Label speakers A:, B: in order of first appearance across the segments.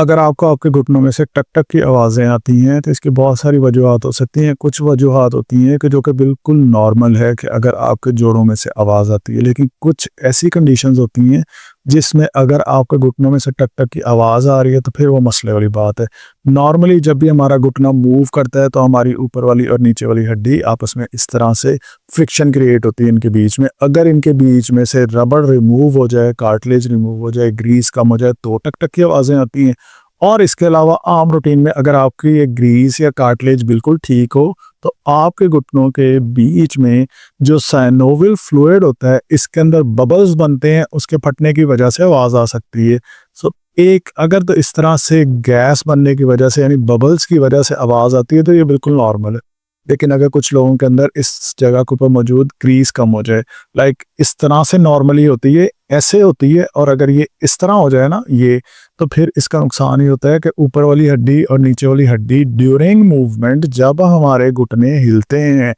A: अगर आपको आपके घुटनों में से टक-टक की आवाज़ें आती हैं, तो इसकी बहुत सारी वजूहात हो सकती हैं। कुछ वजूहात होती हैं कि जो कि बिल्कुल नॉर्मल है कि अगर आपके जोड़ों में से आवाज़ आती है। लेकिन कुछ ऐसी कंडीशंस होती हैं, जिसमें अगर आपके घुटनों में से टक-टक की आवाज़ आ रही है, तो फिर वो मसले वाली बात है। नॉर्मली जब भी हमारा घुटना मूव करता है, तो हमारी ऊपर वाली और नीचे वाली हड्डी आपस में इस तरह से फ्रिक्शन क्रिएट होती है इनके बीच में। अगर इनके बीच में से रबड़ रिमूव हो जाए, कार्टिलेज रिमूव हो जाए, ग्रीस कम हो जाए, तो टक-टक की आवाज़ें आती हैं। और इसके अलावा आम रूटीन में अगर आपकी ये ग्रीस या कार्टिलेज बिल्कुल ठीक हो, तो आपके घुटनों के बीच में जो साइनोवियल फ्लूइड होता है, इसके अंदर बबल्स बनते हैं, उसके फटने की वजह से आवाज़ आ सकती है। सो एक अगर तो इस तरह से गैस बनने की वजह से यानी बबल्स की वजह से आवाज़ आती है, तो ये बिल्कुल नॉर्मल है। लेकिन अगर कुछ लोगों के अंदर इस जगह के ऊपर मौजूद ग्रीस कम हो जाए, लाइक इस तरह से नॉर्मली होती है, ऐसे होती है, और अगर ये इस तरह हो जाए ना ये, तो फिर इसका नुकसान ये होता है कि ऊपर वाली हड्डी और नीचे वाली हड्डी ड्यूरिंग मूवमेंट जब हमारे घुटने हिलते हैं,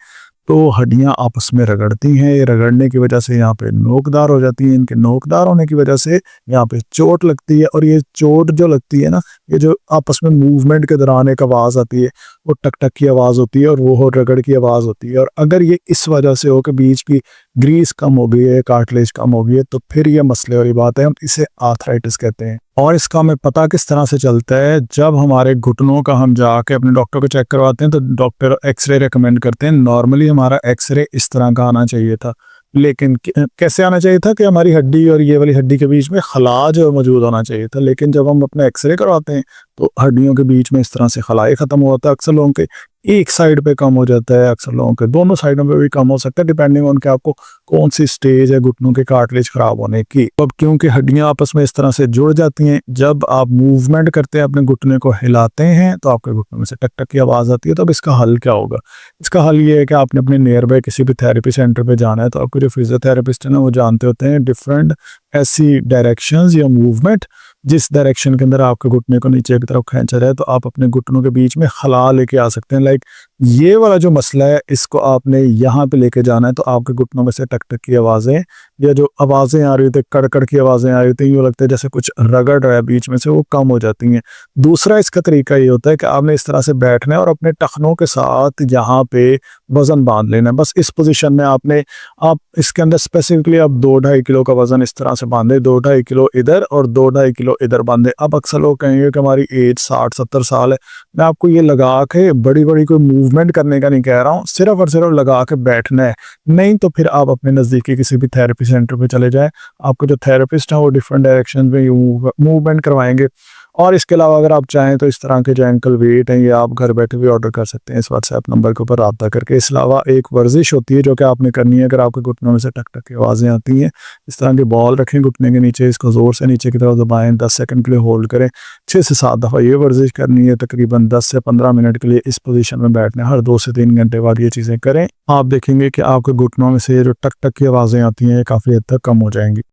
A: तो हड्डियां आपस में रगड़ती हैं। ये रगड़ने की वजह से यहाँ पे नोकदार हो जाती है। इनके नोकदार होने की वजह से यहाँ पे चोट लगती है, और ये चोट जो लगती है ना, ये जो आपस में मूवमेंट के दौरान एक आवाज़ आती है, वो टक टक की आवाज़ होती है, और वो हो रगड़ की आवाज़ होती है। और अगर ये इस वजह से हो कि बीच की ग्रीस कम हो गई है, कार्टिलेज कम हो गई है, तो फिर ये मसले वाली बात है। हम इसे आर्थराइटिस कहते हैं। और इसका हमें पता किस तरह से चलता है, जब हमारे घुटनों का हम जाके अपने डॉक्टर को चेक करवाते हैं, तो डॉक्टर एक्सरे रेकमेंड करते हैं। नॉर्मली हमारा एक्सरे इस तरह का आना चाहिए था, लेकिन कैसे आना चाहिए था कि हमारी हड्डी और ये वाली हड्डी के बीच में खला जो मौजूद होना चाहिए था। लेकिन जब हम अपना एक्सरे करवाते हैं, तो हड्डियों के बीच में इस तरह से खलाई ख़त्म हो जाता है। अक्सर लोगों के एक साइड पे कम हो जाता है, अक्सर लोगों के दोनों साइडों पे भी कम हो सकता है, डिपेंडिंग ऑन कि आपको कौन सी स्टेज है घुटनों के कार्टिलेज खराब होने की। अब क्योंकि हड्डियां आपस में इस तरह से जुड़ जाती हैं, जब आप मूवमेंट करते हैं, अपने घुटने को हिलाते हैं, तो आपके घुटनों में से टक टक की आवाज़ आती है। तो अब इसका हल क्या होगा? इसका हल ये है कि आपने अपने नियर बाय किसी भी थेरेपी सेंटर पे जाना है। तो आपके जो फिजियोथेरेपिस्ट है ना, वो जानते होते हैं डिफरेंट ऐसी डायरेक्शंस या मूवमेंट, जिस डायरेक्शन के अंदर आपके घुटने को नीचे की तरफ खींचा जाए, तो आप अपने घुटनों के बीच में खला लेके आ सकते हैं। लाइक ये वाला जो मसला है, इसको आपने यहाँ पे लेके जाना है, तो आपके घुटनों में से टक टक की आवाज़ें या जो आवाज़ें आ रही थी, कड़कड़ की आवाज़ें आ रही थी, यूँ लगता है जैसे कुछ रगड़ रहा है बीच में से, वो कम हो जाती हैं। दूसरा इसका तरीका ये होता है कि आपने इस तरह से बैठना है और अपने टखनों के साथ यहाँ पे वज़न बांध लेना है। बस इस पोजीशन में आप इसके अंदर स्पेसिफिकली आप 2-2.5 किलो का वज़न इस तरह से बांधे, 2-2.5 किलो इधर और 2-2.5 किलो इधर बांधे। अब अक्सर लोग कहेंगे कि हमारी एज 60-70 साल है। मैं आपको ये लगा के बड़ी-बड़ी कोई मूवमेंट करने का नहीं कह रहा हूँ, सिर्फ़ और सिर्फ़ लगा के बैठना है। नहीं तो फिर आप अपने नज़दीकी किसी भी थेरेपी सेंटर पे चले जाएँ। आपको जो थेरेपिस्ट हैं, वो डिफरेंट डायरेक्शन में मूवमेंट करवाएँगे। और इसके अलावा अगर आप चाहें, तो इस तरह के जो एंकल वेट हैं, ये आप घर बैठे भी ऑर्डर कर सकते हैं इस व्हाट्सएप नंबर के ऊपर राब्ता करके। इसके अलावा एक वर्जिश होती है जो कि आपने करनी है। अगर आपके घुटनों में से टक टक की आवाज़ें आती हैं, इस तरह की बॉल रखें घुटने के नीचे, इसको ज़ोर से नीचे की तरफ दबाएं, 10 सेकंड के लिए होल्ड करें, 6 से 7 दफ़ा ये वर्जिश करनी है। तकरीबन 10 से 15 मिनट के लिए इस पोजीशन में बैठना है। हर 2 से 3 घंटे बाद ये चीज़ें करें। आप देखेंगे कि आपके घुटनों में से जो टक टक की आवाज़ें आती हैं, ये काफ़ी हद तक कम हो जाएंगी।